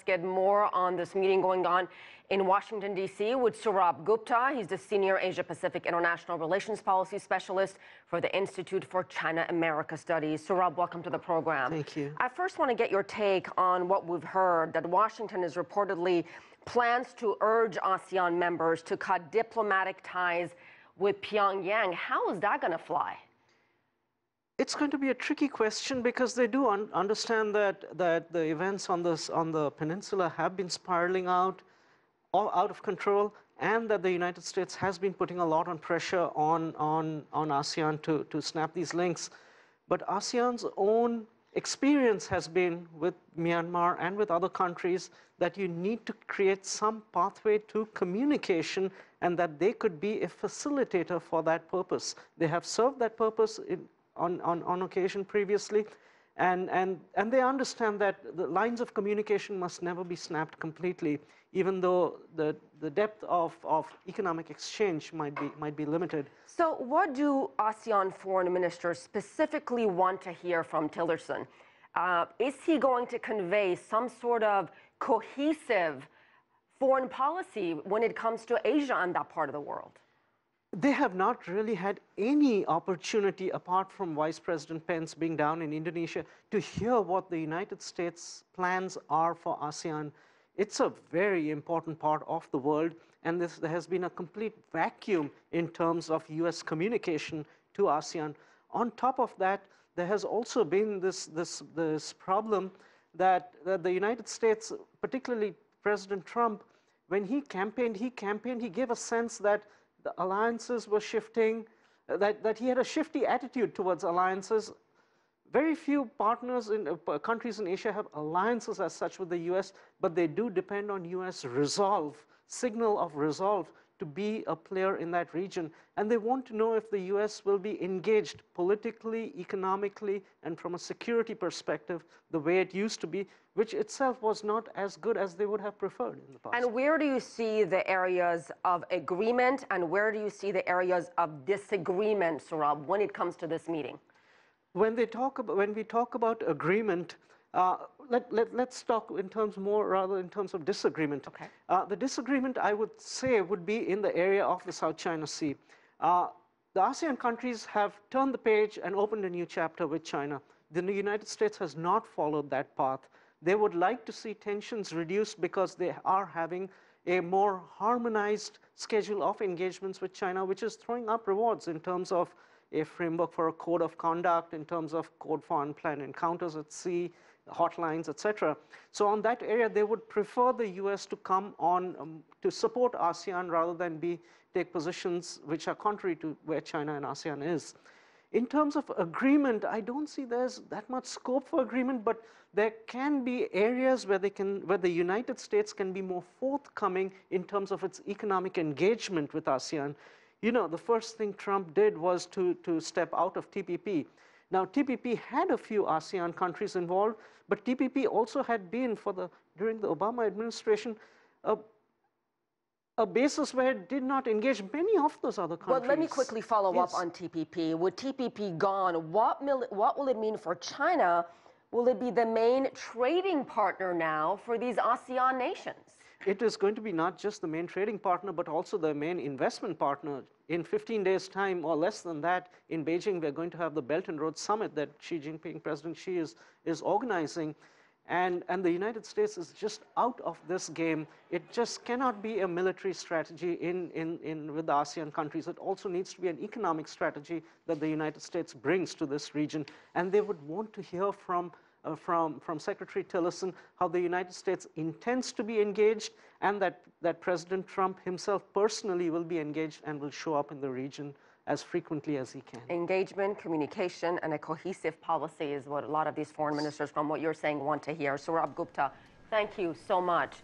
Get more on this meeting going on in Washington, D.C. with Sourabh Gupta. He's the Senior Asia-Pacific International Relations Policy Specialist for the Institute for China-America Studies. Sourabh, welcome to the program. Thank you. I first want to get your take on what we've heard, that Washington is reportedly plans to urge ASEAN members to cut diplomatic ties with Pyongyang. How is that going to fly? It's going to be a tricky question because they do understand that the events on the peninsula have been spiraling out of control, and that the United States has been putting a lot of pressure on ASEAN to snap these links. But ASEAN's own experience has been with Myanmar and with other countries that you need to create some pathway to communication, and that they could be a facilitator for that purpose. They have served that purpose on occasion previously, and they understand that the lines of communication must never be snapped completely, even though the depth of economic exchange might be limited. So what do ASEAN foreign ministers specifically want to hear from Tillerson? Is he going to convey some sort of cohesive foreign policy when it comes to Asia and that part of the world? They have not really had any opportunity, apart from Vice President Pence being down in Indonesia, to hear what the United States plans are for ASEAN. It's a very important part of the world, and there has been a complete vacuum in terms of US communication to ASEAN. On top of that, there has also been this problem that the United States, particularly President Trump, when he campaigned, he gave a sense that the alliances were shifting, that he had a shifty attitude towards alliances. Very few partners in countries in Asia have alliances as such with the US, but they do depend on US resolve, signal of resolve to be a player in that region. And they want to know if the US will be engaged politically, economically, and from a security perspective, the way it used to be, which itself was not as good as they would have preferred in the past. And where do you see the areas of agreement, and where do you see the areas of disagreement, Sourabh, when it comes to this meeting? When we talk about agreement, let's talk in terms in terms of disagreement. Okay. The disagreement, I would say, would be in the area of the South China Sea. The ASEAN countries have turned the page and opened a new chapter with China. The United States has not followed that path. They would like to see tensions reduced because they are having a more harmonized schedule of engagements with China, which is throwing up rewards in terms of a framework for a code of conduct, in terms of code for unplanned encounters at sea, hotlines, etc. So on that area, they would prefer the US to come on to support ASEAN rather than take positions which are contrary to where China and ASEAN is. In terms of agreement, I don't see there's that much scope for agreement, but there can be areas where the United States can be more forthcoming in terms of its economic engagement with ASEAN. You know, the first thing Trump did was to step out of TPP. Now, TPP had a few ASEAN countries involved, but TPP also had been, during the Obama administration, a basis where it did not engage many of those other countries. Well, let me quickly follow up on TPP. With TPP gone, what will it mean for China? Will it be the main trading partner now for these ASEAN nations? It is going to be not just the main trading partner, but also the main investment partner. In 15 days' time, or less than that, in Beijing, we're going to have the Belt and Road Summit that President Xi is organizing. And the United States is just out of this game. It just cannot be a military strategy with the ASEAN countries. It also needs to be an economic strategy that the United States brings to this region. And they would want to hear from Secretary Tillerson how the United States intends to be engaged, and that President Trump himself personally will be engaged and will show up in the region as frequently as he can. Engagement, communication, and a cohesive policy is what a lot of these foreign ministers, from what you're saying, want to hear. Sourabh Gupta, thank you so much.